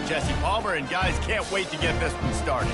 Jesse Palmer, and guys, can't wait to get this one started.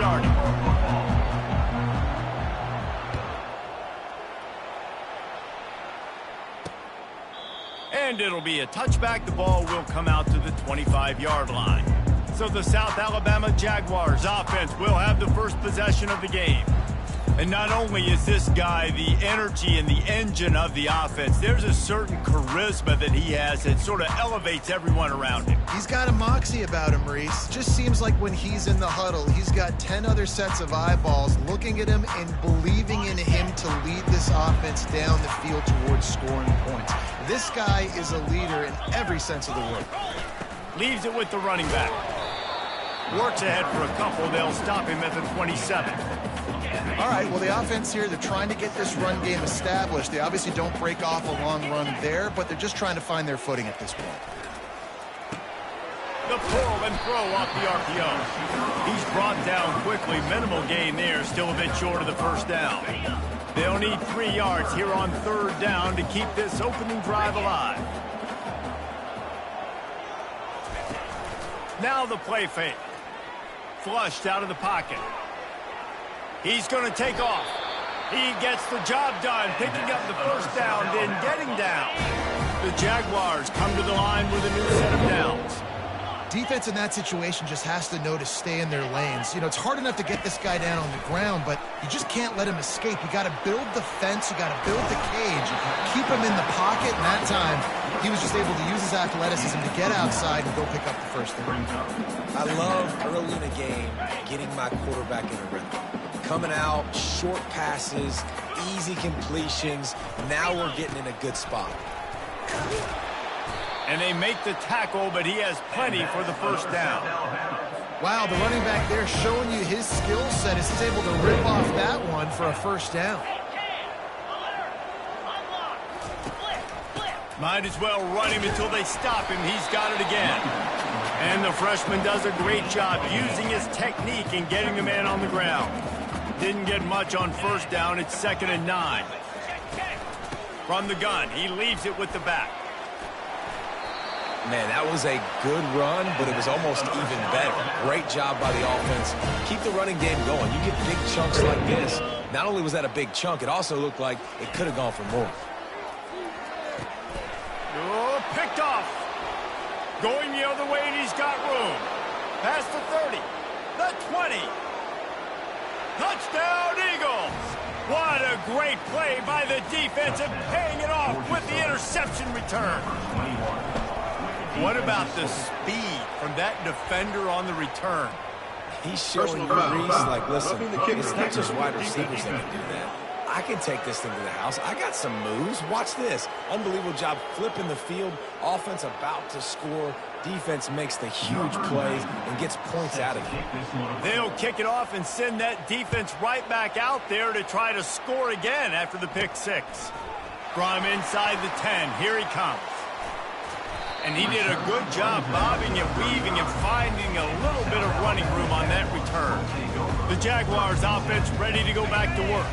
started. And it'll be a touchback. The ball will come out to the 25-yard line. So the South Alabama Jaguars offense will have the first possession of the game. And not only is this guy the energy and the engine of the offense, there's a certain charisma that he has that sort of elevates everyone around him. He's got a moxie about him, Reese. Just seems like when he's in the huddle, he's got 10 other sets of eyeballs looking at him and believing in him to lead this offense down the field towards scoring points. This guy is a leader in every sense of the word. Leaves it with the running back. Works ahead for a couple. They'll stop him at the 27. All right, well, the offense here, they're trying to get this run game established. They obviously don't break off a long run there, but they're just trying to find their footing at this point. The pull and throw off the RPO. He's brought down quickly. Minimal gain there, still a bit short of the first down. They'll need 3 yards here on third down to keep this opening drive alive. Now the play fake. Flushed out of the pocket. He's going to take off. He gets the job done, picking up the first down, then getting down. The Jaguars come to the line with a new set of downs. Defense in that situation just has to know to stay in their lanes. You know, it's hard enough to get this guy down on the ground, but you just can't let him escape. You got to build the fence. You got to build the cage. Keep him in the pocket, and that time he was just able to use his athleticism to get outside and go pick up the first down. I love early in a game getting my quarterback in a rhythm. Coming out, short passes, easy completions. Now we're getting in a good spot. And they make the tackle, but he has plenty for the first down. Wow, the running back there showing you his skill set as he's able to rip off that one for a first down. Might as well run him until they stop him. He's got it again. And the freshman does a great job using his technique and getting the man on the ground. Didn't get much on first down. It's 2nd and 9. From the gun, he leaves it with the back. Man, that was a good run, but it was almost even better. Great job by the offense. Keep the running game going. You get big chunks like this. Not only was that a big chunk, it also looked like it could have gone for more. Oh, picked off. Going the other way, and he's got room. Past the 30. The 20. Touchdown, Eagles! What a great play by the defense and paying it off with the interception return. What about the speed from that defender on the return? He's showing you, Reese, like, listen, it's not just wide receivers that can do that. I can take this thing to the house. I got some moves. Watch this. Unbelievable job flipping the field. Offense about to score. Defense makes the huge plays and gets points out of it. They'll kick it off and send that defense right back out there to try to score again after the pick six. From inside the 10, here he comes. And he did a good job bobbing and weaving and finding a little bit of running room on that return. The Jaguars offense ready to go back to work.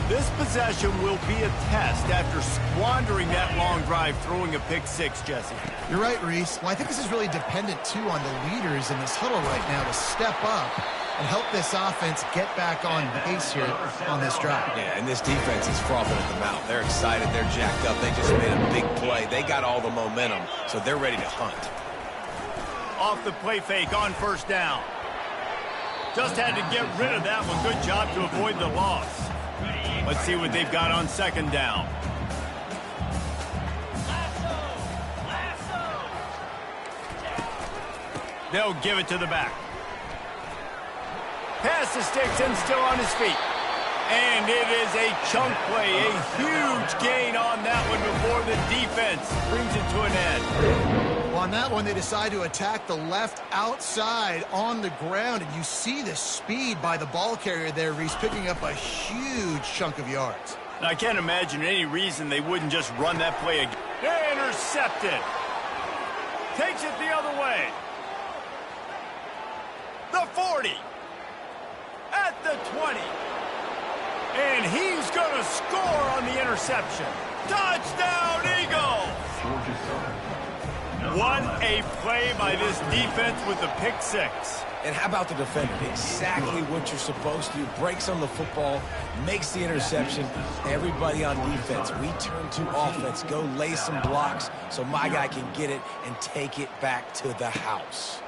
This possession will be a test after squandering that long drive throwing a pick six, Jesse. You're right, Reese. Well, I think this is really dependent, too, on the leaders in this huddle right now to step up and help this offense get back on pace here on this drive. Yeah, and this defense is frothing at the mouth. They're excited. They're jacked up. They just made a big play. They got all the momentum, so they're ready to hunt. Off the play fake on first down. Just had to get rid of that one. Good job to avoid the loss. Let's see what they've got on second down. They'll give it to the back. Pass the sticks and still on his feet. And it is a chunk play, a huge gain on that one before the defense brings it to an end. Well, on that one, they decide to attack the left outside on the ground, and you see the speed by the ball carrier there, Reese, picking up a huge chunk of yards. Now, I can't imagine any reason they wouldn't just run that play again. Intercepted. Takes it the other way. The 40. At the 20. And he's going to score on the interception. Touchdown, Eagles! What a play by this defense with the pick six. And how about the defender? Exactly what you're supposed to do. Breaks on the football, makes the interception. Everybody on defense, we turn to offense. Go lay some blocks so my guy can get it and take it back to the house.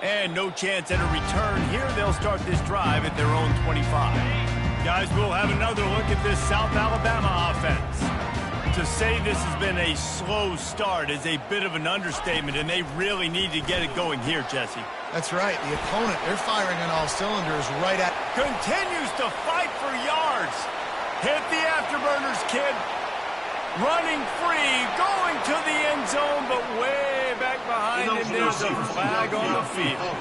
And no chance at a return here. They'll start this drive at their own 25. Guys, we'll have another look at this South Alabama offense. To say this has been a slow start is a bit of an understatement, and they really need to get it going here, Jesse. That's right. The opponent, they're firing on all cylinders right at... Continues to fight for yards. Hit the afterburners, kid. Running free, going to the end zone, but way back behind him, there's a flag on the field.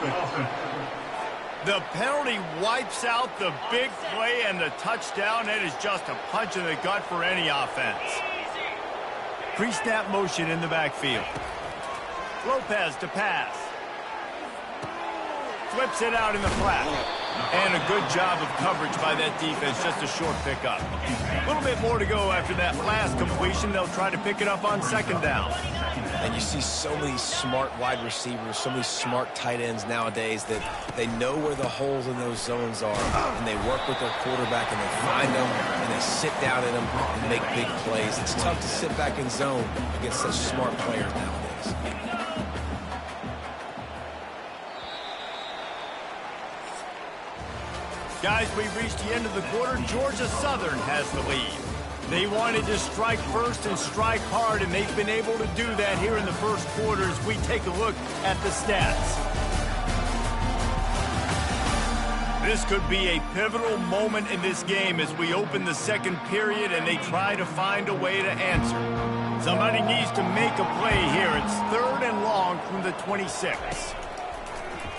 The penalty wipes out the big play and the touchdown. It is just a punch in the gut for any offense. Pre-snap motion in the backfield. Lopez to pass. Flips it out in the flat. And a good job of coverage by that defense, just a short pickup. A little bit more to go after that last completion. They'll try to pick it up on second down. And you see so many smart wide receivers, so many smart tight ends nowadays that they know where the holes in those zones are, and they work with their quarterback, and they find them, and they sit down in them and make big plays. It's tough to sit back in zone against such smart players nowadays. Guys, we've reached the end of the quarter. Georgia Southern has the lead. They wanted to strike first and strike hard, and they've been able to do that here in the first quarter as we take a look at the stats. This could be a pivotal moment in this game as we open the second period and they try to find a way to answer. Somebody needs to make a play here. It's 3rd and long from the 26.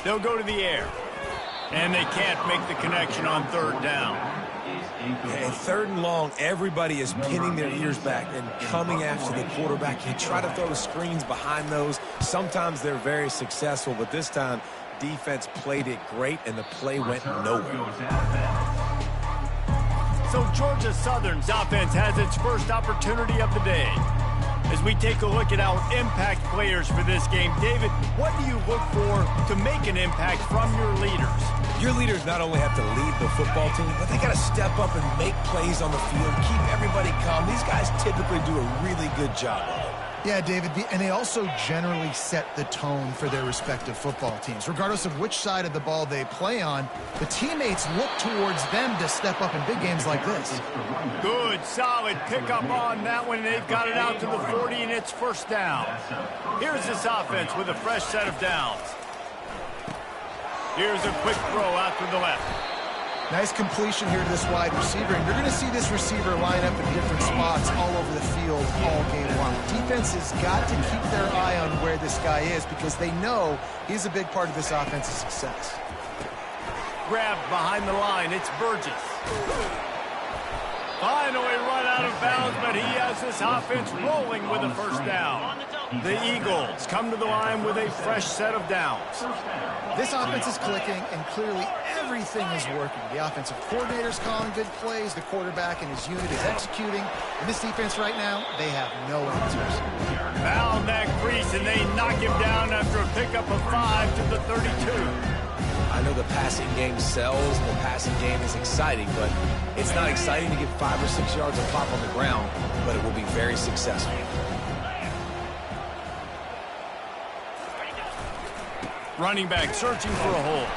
They'll go to the air. And they can't make the connection on 3rd down. And 3rd and long, everybody is pinning their ears back and coming after the quarterback. You try to throw screens behind those. Sometimes they're very successful, but this time, defense played it great, and the play went nowhere. So Georgia Southern's offense has its first opportunity of the day. As we take a look at our impact players for this game, David, what do you look for to make an impact from your leaders? Your leaders not only have to lead the football team, but they got to step up and make plays on the field, keep everybody calm. These guys typically do a really good job of it. Yeah, David, and they also generally set the tone for their respective football teams. Regardless of which side of the ball they play on, the teammates look towards them to step up in big games like this. Good, solid pickup on that one. They've got it out to the 40, and it's 1st down. Here's this offense with a fresh set of downs. Here's a quick throw out to the left. Nice completion here to this wide receiver, and you're going to see this receiver line up in different spots all over the field all game long. Defense has got to keep their eye on where this guy is because they know he's a big part of this offense's success. Grabbed behind the line, it's Burgess. Finally run out of bounds, but he has this offense rolling with a 1st down. The Eagles come to the line with a fresh set of downs. This offense is clicking, and clearly everything is working. The offensive coordinator's calling good plays, the quarterback and his unit is executing, and this defense right now, they have no answers. Found that crease, and they knock him down after a pickup of 5 to the 32. I know the passing game sells, and the passing game is exciting, but it's not exciting to get 5 or 6 yards of pop on the ground, but it will be very successful. Running back searching for a hole.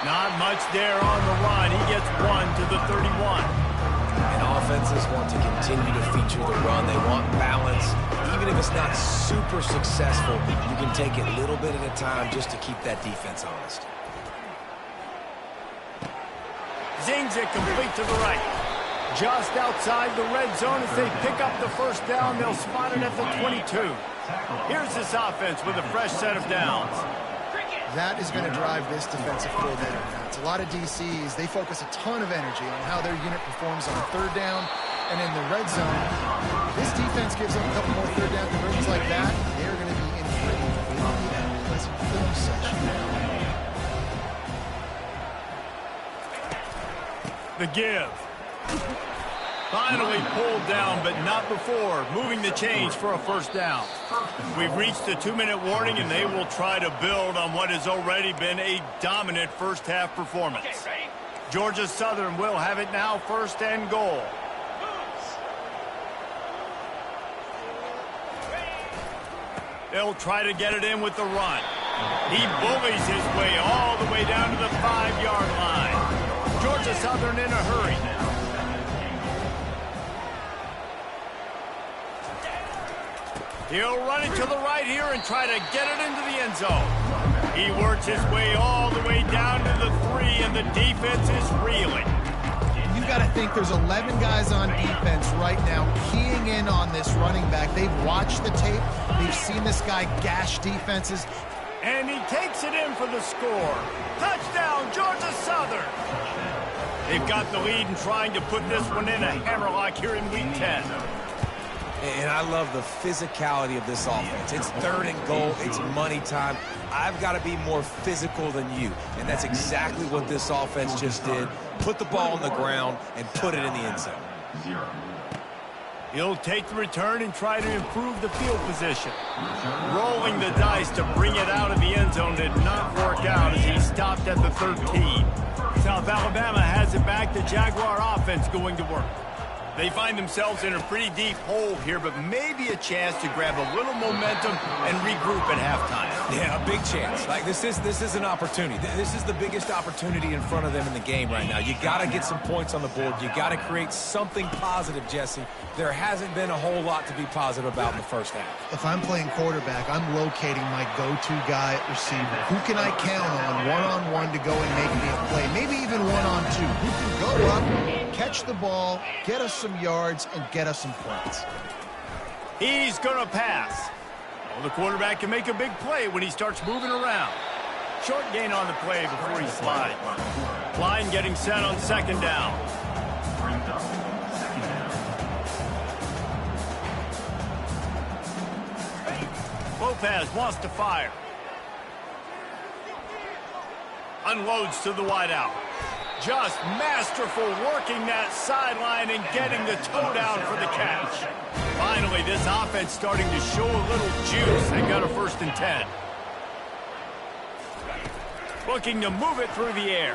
Not much there on the run. He gets 1 to the 31. And offenses want to continue to feature the run. They want balance. Even if it's not super successful, you can take it little bit at a time just to keep that defense honest. Zings it complete to the right. Just outside the red zone as they pick up the 1st down. They'll spot it at the 22. Here's this offense with a fresh set of downs. That is going to drive this defensive coordinator nuts. A lot of DCs, they focus a ton of energy on how their unit performs on 3rd down and in the red zone. This defense gives them a couple more 3rd down conversions like that. They're going to be in for a really unpleasant film session. The give. Finally pulled down, but not before moving the chains for a first down. We've reached the 2-minute warning, and they will try to build on what has already been a dominant first-half performance. Georgia Southern will have it now, first and goal. They'll try to get it in with the run. He bullies his way all the way down to the 5-yard line. Georgia Southern in a hurry. He'll run it to the right here and try to get it into the end zone. He works his way all the way down to the 3, and the defense is reeling. You got to think there's 11 guys on defense right now keying in on this running back. They've watched the tape. They've seen this guy gash defenses. And he takes it in for the score. Touchdown, Georgia Southern. They've got the lead and trying to put this one in a hammerlock here in Week 10. And I love the physicality of this offense. It's 3rd and goal. It's money time. I've got to be more physical than you. And that's exactly what this offense just did. Put the ball on the ground and put it in the end zone. He'll take the return and try to improve the field position. Rolling the dice to bring it out of the end zone did not work out as he stopped at the 13. South Alabama has it back. The Jaguar offense going to work. They find themselves in a pretty deep hole here, but maybe a chance to grab a little momentum and regroup at halftime. Yeah, a big chance. Like this is an opportunity. This is the biggest opportunity in front of them in the game right now. You got to get some points on the board. You got to create something positive, Jesse. There hasn't been a whole lot to be positive about in the first half. If I'm playing quarterback, I'm locating my go-to guy at receiver. Who can I count on one-on-one to go and make me a play? Maybe even one-on-two. Who can go up, catch the ball, get us some yards, and get us some points. He's going to pass. Well, the quarterback can make a big play when he starts moving around. Short gain on the play before he slides. Line getting set on 2nd down. Lopez wants to fire. Unloads to the wideout. Just masterful working that sideline and getting the toe down for the catch. Finally, this offense starting to show a little juice. They got a 1st and 10. Looking to move it through the air.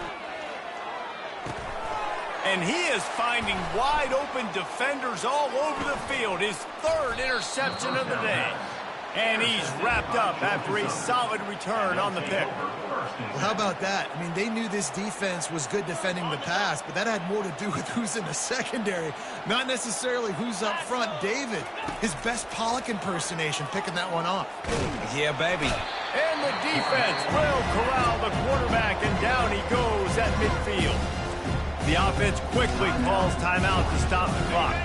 And he is finding wide open defenders all over the field. His 3rd interception of the day. And he's wrapped up after a solid return on the pick. Well, how about that? I mean, they knew this defense was good defending the pass, but that had more to do with who's in the secondary, not necessarily who's up front. David, his best Pollock impersonation, picking that one off. Yeah, baby. And the defense will corral the quarterback, and down he goes at midfield. The offense quickly calls timeout to stop the clock.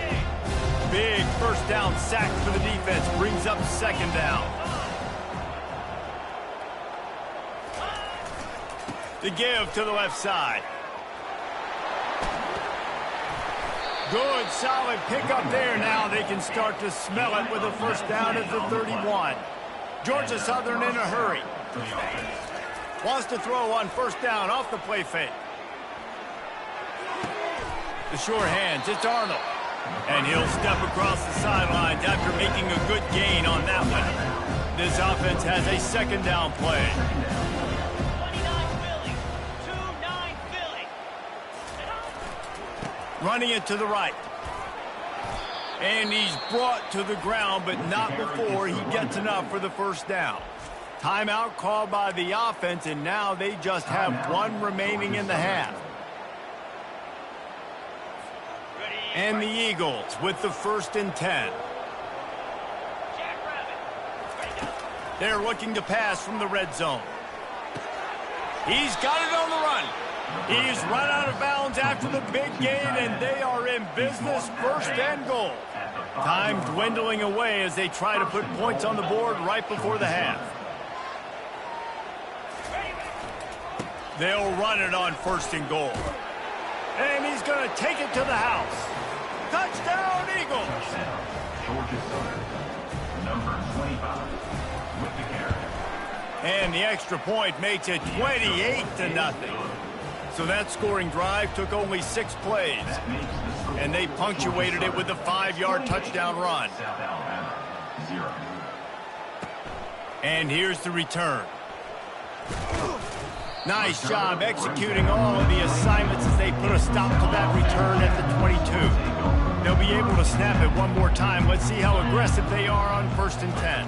Big first down sack for the defense brings up 2nd down. The give to the left side. Good, solid pickup there. Now they can start to smell it with a first down at the 31. Georgia Southern in a hurry. Wants to throw on 1st down off the play fake. The sure hands, it's Arnold. And he'll step across the sidelines after making a good gain on that one. This offense has a 2nd down play. 29 Philly. Running it to the right. And he's brought to the ground, but not before he gets enough for the first down. Timeout called by the offense, and now they just have 1 remaining in the half. And the Eagles with the 1st and 10. They're looking to pass from the red zone. He's got it on the run. He's run out of bounds after the big gain, and they are in business, 1st and goal. Time dwindling away as they try to put points on the board right before the half. They'll run it on 1st and goal. And he's going to take it to the house. Touchdown, Eagles! Georgia Southern, number 25, with the carry. And the extra point makes it 28-0. So that scoring drive took only 6 plays, and they punctuated it with a 5-yard touchdown run. South Alabama, 0. And here's the return. Nice job executing all of the assignments as they put a stop to that return at the 22. They'll be able to snap it one more time. Let's see how aggressive they are on 1st and 10.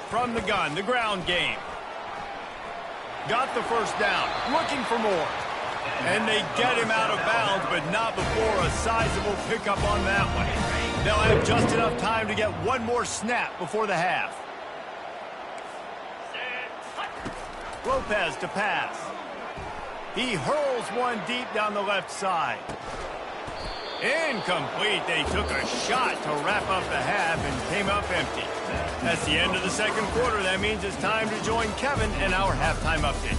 From the gun, the ground game. Got the first down, looking for more. And they get him out of bounds, but not before a sizable pickup on that one. They'll have just enough time to get one more snap before the half. Lopez to pass. He hurls one deep down the left side. Incomplete. They took a shot to wrap up the half and came up empty. That's the end of the second quarter. That means it's time to join Kevin in our halftime update.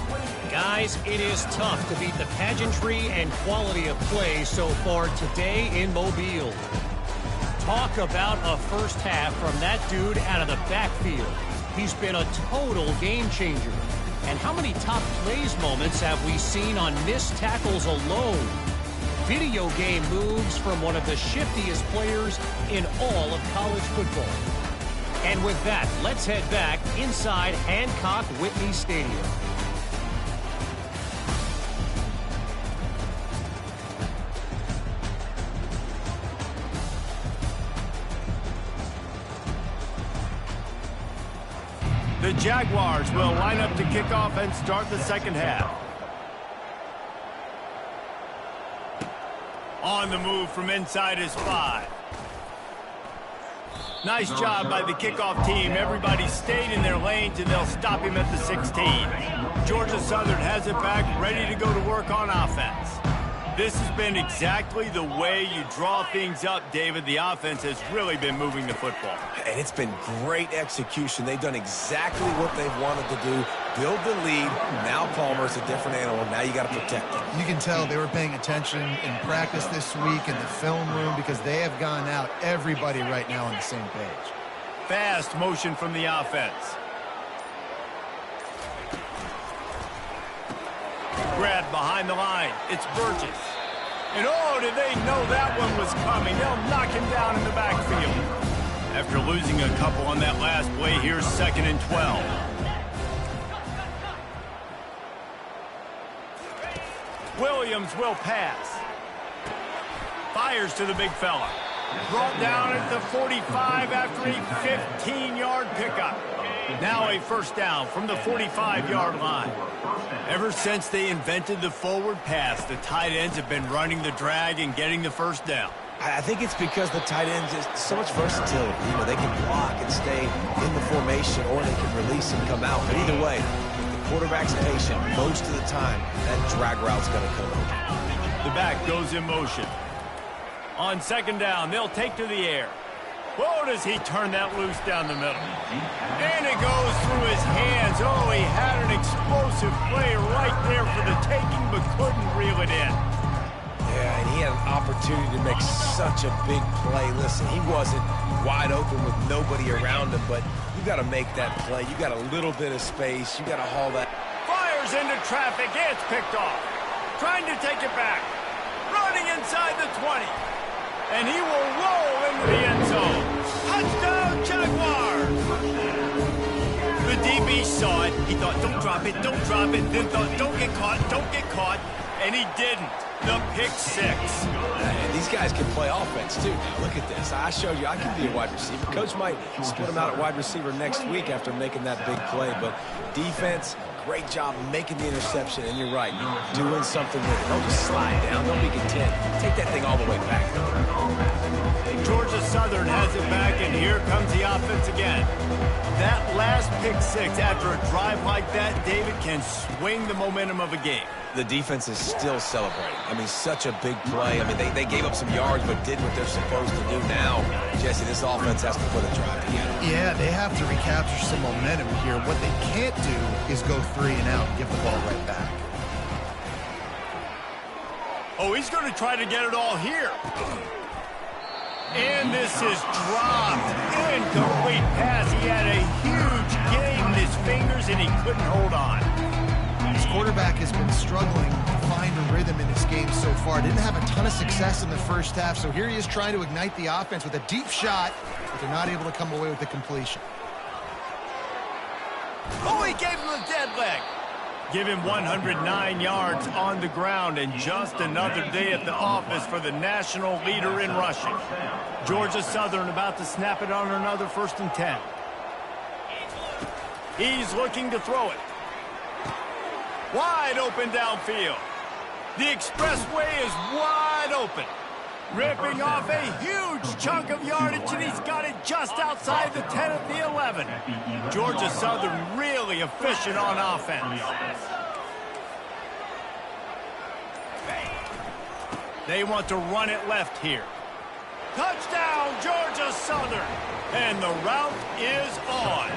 Guys, it is tough to beat the pageantry and quality of play so far today in Mobile. Talk about a first half from that dude out of the backfield. He's been a total game changer. And how many top plays moments have we seen on missed tackles alone? Video game moves from one of the shiftiest players in all of college football. And with that, let's head back inside Hancock Whitney Stadium. The Jaguars will line up to kick off and start the second half. On the move from inside his 5. Nice job by the kickoff team. Everybody stayed in their lanes, and they'll stop him at the 16. Georgia Southern has it back, ready to go to work on offense. This has been exactly the way you draw things up, David. The offense has really been moving the football. And it's been great execution. They've done exactly what they've wanted to do. Build the lead. Now Palmer's a different animal. Now you got to protect him. You can tell they were paying attention in practice this week in the film room because they have gone out, everybody right now on the same page. Fast motion from the offense. Grab behind the line. It's Burgess. And oh, did they know that one was coming? They'll knock him down in the backfield. After losing a couple on that last play, here's 2nd and 12. Williams will pass. Fires to the big fella. Brought down at the 45 after a 15-yard pickup. Now a first down from the 45-yard line. Ever since they invented the forward pass, the tight ends have been running the drag and getting the first down. I think it's because the tight ends is so much versatility. You know, they can block and stay in the formation, or they can release and come out. But either way, if the quarterback's patient most of the time, that drag route's going to come open. The back goes in motion. On 2nd down, they'll take to the air. Whoa, does he turn that loose down the middle. And it goes through his hands. Oh, he had an explosive play right there for the taking, but couldn't reel it in. Yeah, and he had an opportunity to make such a big play. Listen, he wasn't wide open with nobody around him, but you got to make that play. You got a little bit of space. You got to haul that. Fires into traffic. It's picked off. Trying to take it back. Running inside the 20. And he will roll into the end zone. Touchdown, Jaguars! The DB saw it. He thought, don't drop it, don't drop it. Then thought, don't get caught. And he didn't. The pick 6. And these guys can play offense, too. Now, look at this. I showed you I can be a wide receiver. Coach might split him out at wide receiver next week after making that big play. But defense, great job making the interception. And you're right, doing something with it. Don't just slide down. Don't be content. Take that thing all the way back. Georgia Southern has it back, and here comes the offense again. That last pick 6 after a drive like that, David, can swing the momentum of a game. The defense is still celebrating. I mean, such a big play. I mean, they gave up some yards but did what they're supposed to do. Now, Jesse, this offense has to put a drive together. Yeah, they have to recapture some momentum here. What they can't do is go 3 and out and give the ball right back. Oh, he's going to try to get it all here. And this is dropped. Incomplete pass. He had a huge gain in his fingers, and he couldn't hold on. His quarterback has been struggling to find the rhythm in this game so far. Didn't have a ton of success in the first half, so here he is trying to ignite the offense with a deep shot, but they're not able to come away with the completion. Oh, he gave him a dead leg. Give him 109 yards on the ground, and just another day at the office for the national leader in rushing. Georgia Southern about to snap it on another 1st and 10. He's looking to throw it. Wide open downfield. The expressway is wide open. Ripping off a huge chunk of yardage, and he's got it just outside the 10 at the 11. Georgia Southern really efficient on offense. They want to run it left here. Touchdown, Georgia Southern. And the route is on.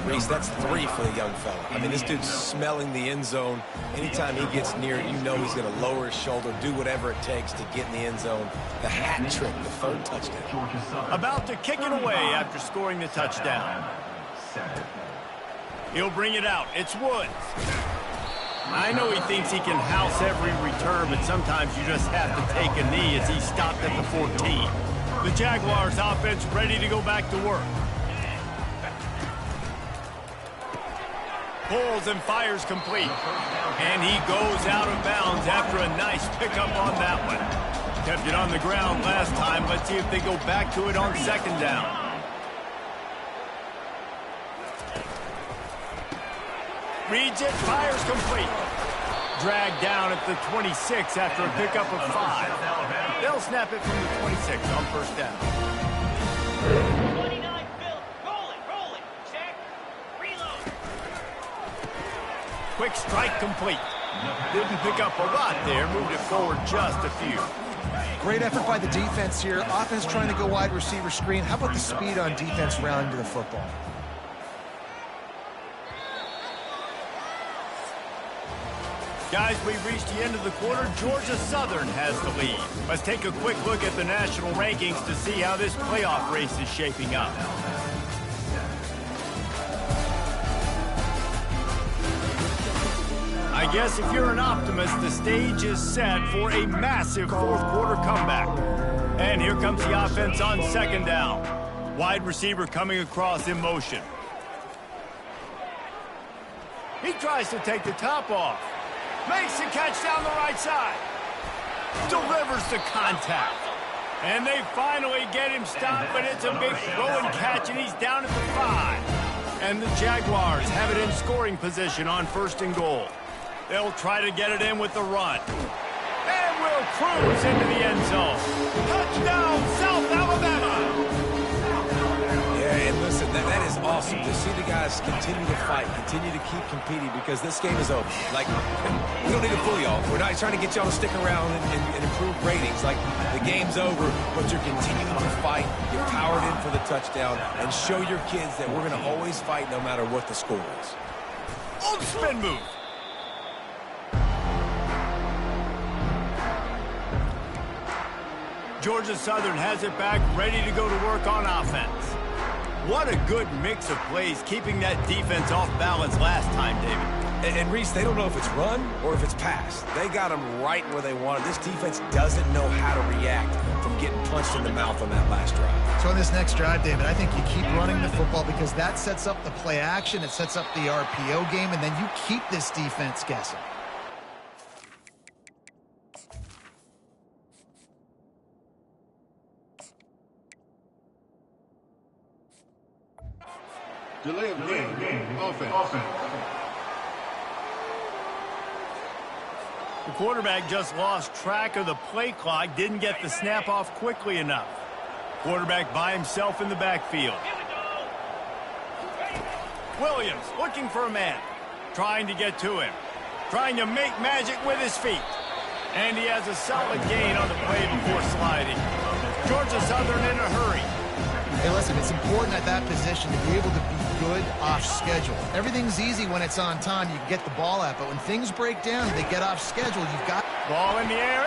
Reese, that's 3 for the young fella. I mean, this dude's smelling the end zone. Anytime he gets near it, you know he's going to lower his shoulder, do whatever it takes to get in the end zone. The hat trick, the 3rd touchdown. About to kick it away after scoring the touchdown. He'll bring it out. It's Woods. I know he thinks he can house every return, but sometimes you just have to take a knee as he stopped at the 14. The Jaguars offense ready to go back to work. Pulls and fires complete. And he goes out of bounds after a nice pickup on that one. Kept it on the ground last time. Let's see if they go back to it on 2nd down. Reads it, fires complete. Dragged down at the 26 after a pickup of 5. They'll snap it from the 26 on 1st down. 29 Phil. Rolling. Check. Reload. Quick strike complete. Didn't pick up a lot there. Moved it forward just a few. Great effort by the defense here. Offense trying to go wide receiver screen. How about the speed on defense rounding to the football? Guys, we've reached the end of the quarter. Georgia Southern has the lead. Let's take a quick look at the national rankings to see how this playoff race is shaping up. I guess if you're an optimist, the stage is set for a massive 4th quarter comeback. And here comes the offense on 2nd down. Wide receiver coming across in motion. He tries to take the top off. Makes the catch down the right side. Delivers the contact. And they finally get him stopped, but it's a big throw and catch, and he's down at the 5. And the Jaguars have it in scoring position on 1st and goal. They'll try to get it in with the run. And will cruise into the end zone. Touchdown, South Alabama! Yeah, and listen, that is awesome to see the guys continue to fight, continue to keep competing, because this game is over. Like, we don't need to fool y'all. We're not trying to get y'all to stick around and improve ratings. Like, the game's over, but you're continuing to fight. You're powered in for the touchdown, and show your kids that we're going to always fight no matter what the score is. On spin move. Georgia Southern has it back, ready to go to work on offense. What a good mix of plays, keeping that defense off balance last time, David. And Reese, they don't know if it's run or if it's pass. They got them right where they wanted. This defense doesn't know how to react from getting punched in the mouth on that last drive. So on this next drive, David, I think you keep running the football because that sets up the play action, it sets up the RPO game, and then you keep this defense guessing. Delay of game. Offense. The quarterback just lost track of the play clock, didn't get the snap off quickly enough. Quarterback by himself in the backfield. Williams looking for a man, trying to get to him, trying to make magic with his feet. And he has a solid gain on the play before sliding. Georgia Southern in a hurry. Hey, listen, it's important at that position to be able to be good off schedule. Everything's easy when it's on time. You can get the ball out, but when things break down, they get off schedule. You've got... Ball in the air,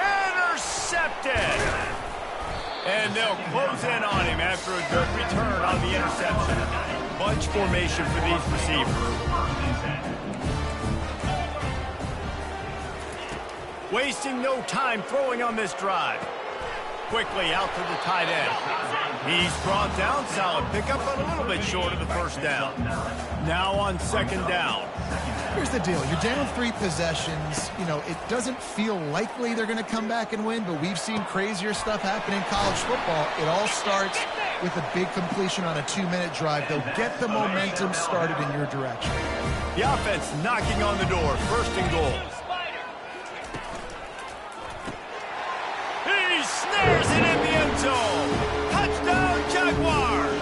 intercepted! And they'll close in on him after a good return on the interception. Bunch formation for these receivers. Wasting no time throwing on this drive. Quickly out to the tight end. He's brought down. Solid pickup, but a little bit short of the first down. Now on second down. Here's the deal. You're down 3 possessions. You know, it doesn't feel likely they're going to come back and win, but we've seen crazier stuff happen in college football. It all starts with a big completion on a 2-minute drive. They'll get the momentum started in your direction. The offense knocking on the door. First and goal. He snares it in the end zone. Touchdown, Jaguars.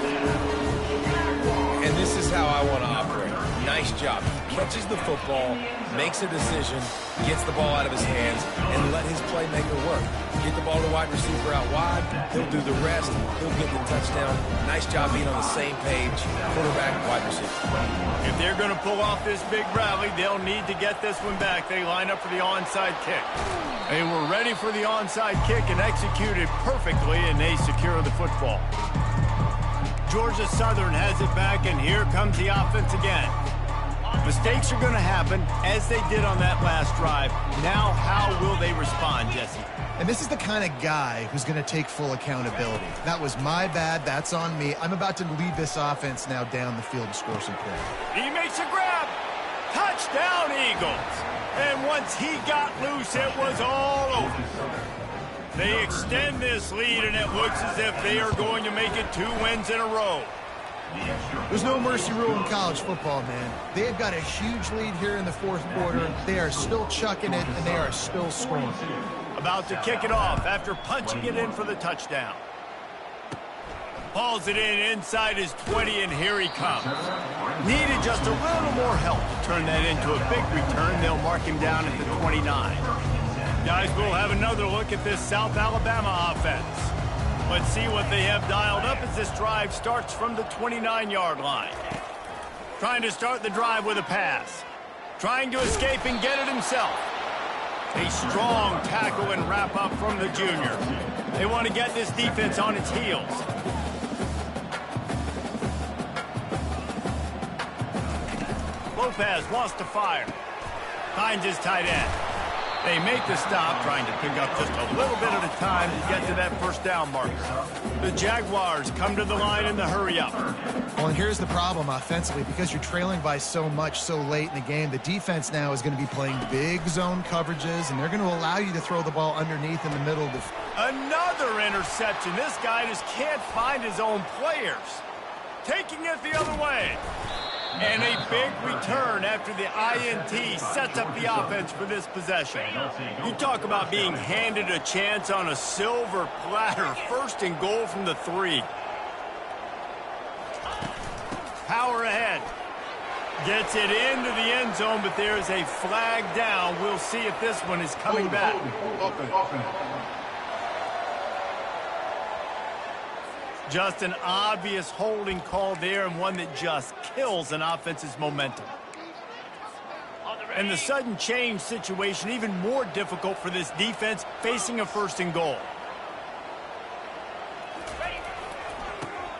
And this is how I want to operate. Nice job. Catches the football, makes a decision, gets the ball out of his hands, and let his playmaker work. Get the ball to wide receiver out wide, he'll do the rest, he'll get the touchdown. Nice job being on the same page, quarterback, wide receiver. If they're going to pull off this big rally, they'll need to get this one back. They line up for the onside kick. They were ready for the onside kick and executed perfectly, and they secure the football. Georgia Southern has it back, and here comes the offense again. Mistakes are going to happen, as they did on that last drive. Now, how will they respond, Jesse? And this is the kind of guy who's going to take full accountability. That was my bad. That's on me. I'm about to lead this offense now down the field and score some points. He makes a grab. Touchdown, Eagles. And once he got loose, it was all over. They extend this lead, and it looks as if they are going to make it 2 wins in a row. There's no mercy rule in college football, man. They have got a huge lead here in the 4th quarter. They are still chucking it, and they are still scoring. About to kick it off after punching it in for the touchdown. Hauls it in inside his 20, and here he comes. Needed just a little more help to turn that into a big return. They'll mark him down at the 29. Guys, we'll have another look at this South Alabama offense. Let's see what they have dialed up as this drive starts from the 29-yard line. Trying to start the drive with a pass. Trying to escape and get it himself. A strong tackle and wrap up from the junior. They want to get this defense on its heels. Lopez wants to fire. Finds his tight end. They make the stop, trying to pick up just a little bit at a time to get to that first down marker. The Jaguars come to the line in the hurry-up. Well, and here's the problem offensively. Because you're trailing by so much so late in the game, the defense now is going to be playing big zone coverages, and they're going to allow you to throw the ball underneath in the middle of the... Another interception. This guy just can't find his own players. Taking it the other way. And a big return after the INT sets up the offense for this possession. You talk about being handed a chance on a silver platter. First and goal from the 3. Power ahead. Gets it into the end zone, but there's a flag down. We'll see if this one is coming back. Just an obvious holding call there, and one that just kills an offense's momentum. And the sudden change situation even more difficult for this defense facing a first and goal.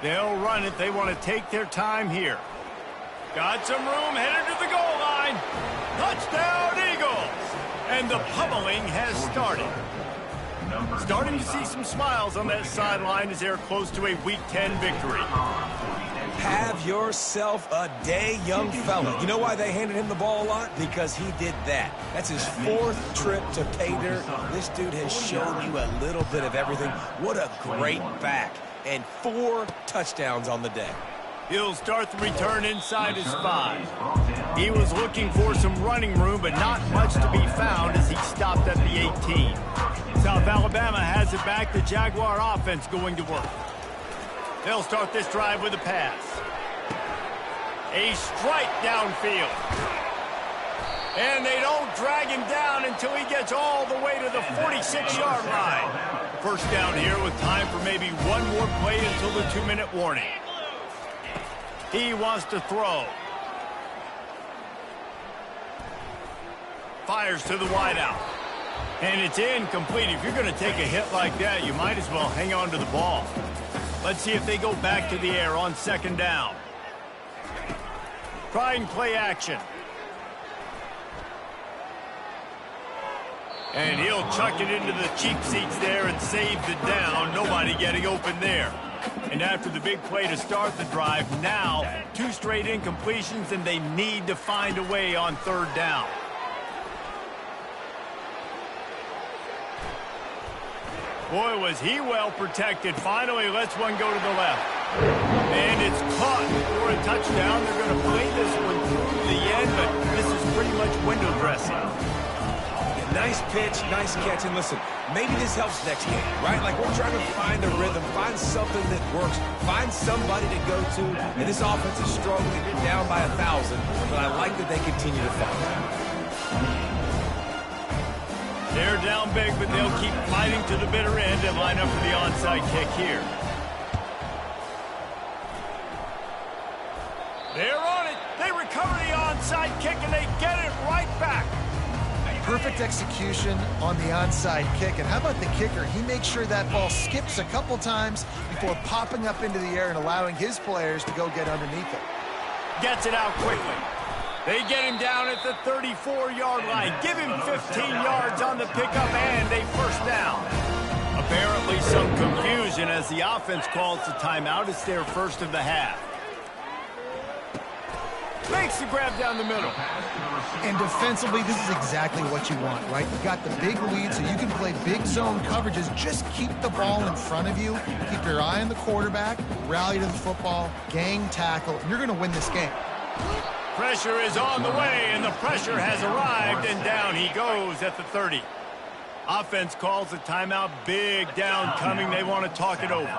They'll run it. They want to take their time here. Got some room, headed to the goal line. Touchdown, Eagles! And the pummeling has started. Starting to see some smiles on that sideline as they're close to a Week 10 victory. Have yourself a day, young fella. You know why they handed him the ball a lot? Because he did that. That's his 4th trip to pay dirt. This dude has shown you a little bit of everything. What a great back. And 4 touchdowns on the day. He'll start the return inside his 5. He was looking for some running room, but not much to be found as he stopped at the 18. South Alabama has it back. The Jaguar offense going to work. They'll start this drive with a pass. A strike downfield. And they don't drag him down until he gets all the way to the 46-yard line. First down here with time for maybe one more play until the 2-minute warning. He wants to throw. Fires to the wideout. And it's incomplete. If you're going to take a hit like that, you might as well hang on to the ball. Let's see if they go back to the air on second down. Try and play action. And he'll chuck it into the cheap seats there and save the down. Nobody getting open there. And after the big play to start the drive, now 2 straight incompletions, and they need to find a way on 3rd down. Boy, was he well protected. Finally lets one go to the left. And it's caught for a touchdown. They're going to play this one through the end, but this is pretty much window dressing. Nice pitch, nice catch, and listen, maybe this helps next game, right? Like, we're trying to find a rhythm, find something that works, find somebody to go to, and this offense is struggling. They're down by 1,000, but I like that they continue to find that. They're down big, but they'll keep fighting to the bitter end and line up for the onside kick here. They're on it. They recover the onside kick, and they get it right back. Perfect execution on the onside kick. And how about the kicker? He makes sure that ball skips a couple times before popping up into the air and allowing his players to go get underneath it. Gets it out quickly. They get him down at the 34-yard line. Give him 15 yards on the pickup and a 1st down. Apparently some confusion as the offense calls the timeout. It's their 1st of the half. Makes the grab down the middle. And defensively, this is exactly what you want, right? You got the big lead, so you can play big zone coverages. Just keep the ball in front of you. Keep your eye on the quarterback. Rally to the football. Gang tackle. And you're going to win this game. Pressure is on the way, and the pressure has arrived, and down he goes at the 30. Offense calls a timeout. Big down coming. They want to talk it over.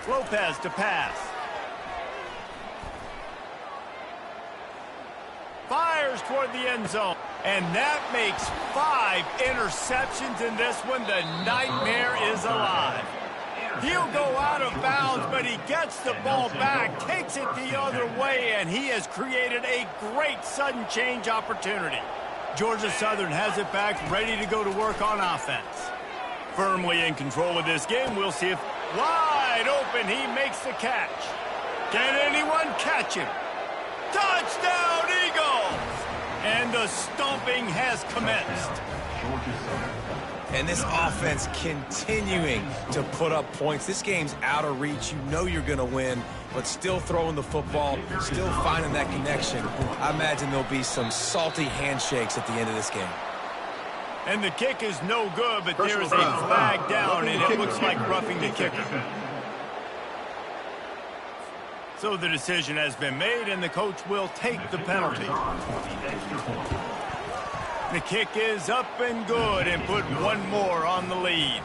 Lopez to pass. Fires toward the end zone. And that makes 5 interceptions in this one. The nightmare is alive. He'll go out of bounds, but he gets the ball back, takes it the other way, and he has created a great sudden change opportunity. Georgia Southern has it back, ready to go to work on offense. Firmly in control of this game. We'll see if wide open he makes the catch. Can anyone catch him? Touchdown, Eagles! And the stomping has commenced. And this offense continuing to put up points. This game's out of reach. You know you're going to win, but still throwing the football, still finding that connection. I imagine there'll be some salty handshakes at the end of this game. And the kick is no good, but there is a flag down, and it looks like roughing the kicker. So the decision has been made, and the coach will take the penalty. The kick is up and good, and put one more on the lead.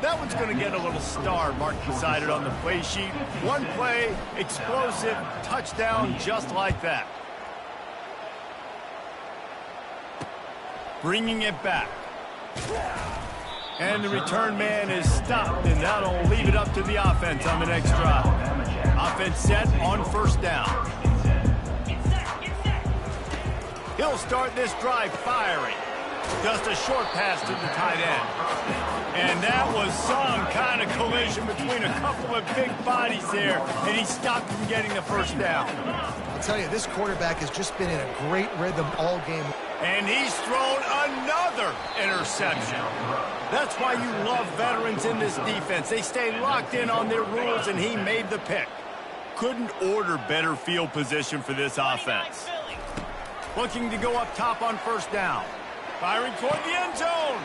That one's going to get a little star marked beside it on the play sheet. One play, explosive, touchdown just like that. Bringing it back. And the return man is stopped, and that'll leave it up to the offense on the next drive. Offense set on 1st down. He'll start this drive firing. Just a short pass to the tight end. And that was some kind of collision between a couple of big bodies there, and he stopped from getting the 1st down. I'll tell you, this quarterback has just been in a great rhythm all game. And he's thrown another interception. That's why you love veterans in this defense. They stay locked in on their rules, and he made the pick. Couldn't order better field position for this offense. Looking to go up top on 1st down. Firing toward the end zone.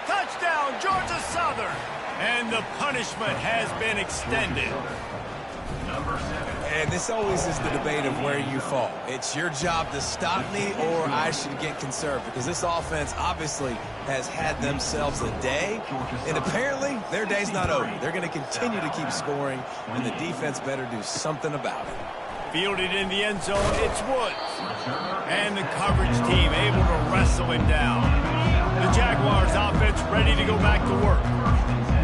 Touchdown, Georgia Southern. And the punishment has been extended. And this always is the debate of where you fall. It's your job to stop me, or I should get conserved, because this offense obviously has had themselves a day, and apparently their day's not over. They're going to continue to keep scoring, and the defense better do something about it. Fielded in the end zone, it's Woods. And the coverage team able to wrestle him down. The Jaguars offense ready to go back to work.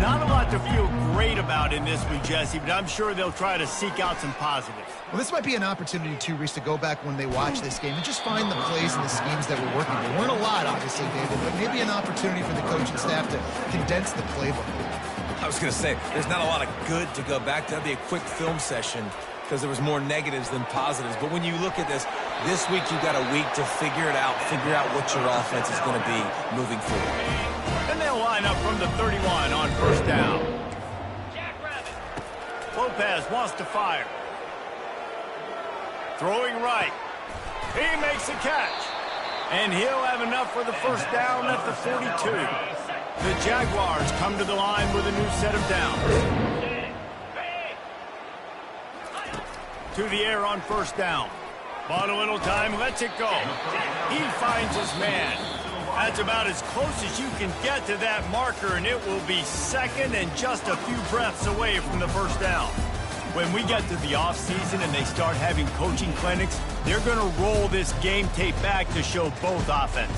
Not a lot to feel great about in this one, Jesse, but I'm sure they'll try to seek out some positives. Well, this might be an opportunity, too, Reese, to go back when they watch this game and just find the plays and the schemes that were working. There weren't a lot, obviously, David, but maybe an opportunity for the coaching staff to condense the playbook. I was going to say, there's not a lot of good to go back to. That'd be a quick film session because there was more negatives than positives. But when you look at this, This week you got a week to figure it out, figure out what your offense is going to be moving forward. And they'll line up from the 31 on first down. Lopez wants to fire. Throwing right. He makes a catch. And he'll have enough for the first down at the 42. The Jaguars come to the line with a new set of downs. To the air on first down. Bought a little time, lets it go. He finds his man. That's about as close as you can get to that marker, and it will be second and just a few breaths away from the first down. When we get to the offseason and they start having coaching clinics, they're going to roll this game tape back to show both offenses.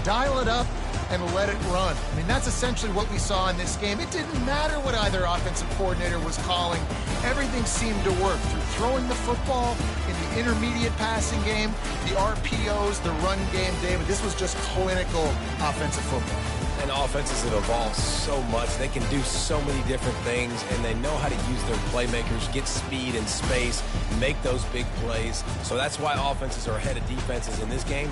Dial it up and let it run. I mean, that's essentially what we saw in this game. It didn't matter what either offensive coordinator was calling. Everything seemed to work through throwing the football, in the intermediate passing game, the RPOs, the run game, David. This was just clinical offensive football. And offenses have evolved so much. They can do so many different things, and they know how to use their playmakers, get speed and space, make those big plays. So that's why offenses are ahead of defenses in this game.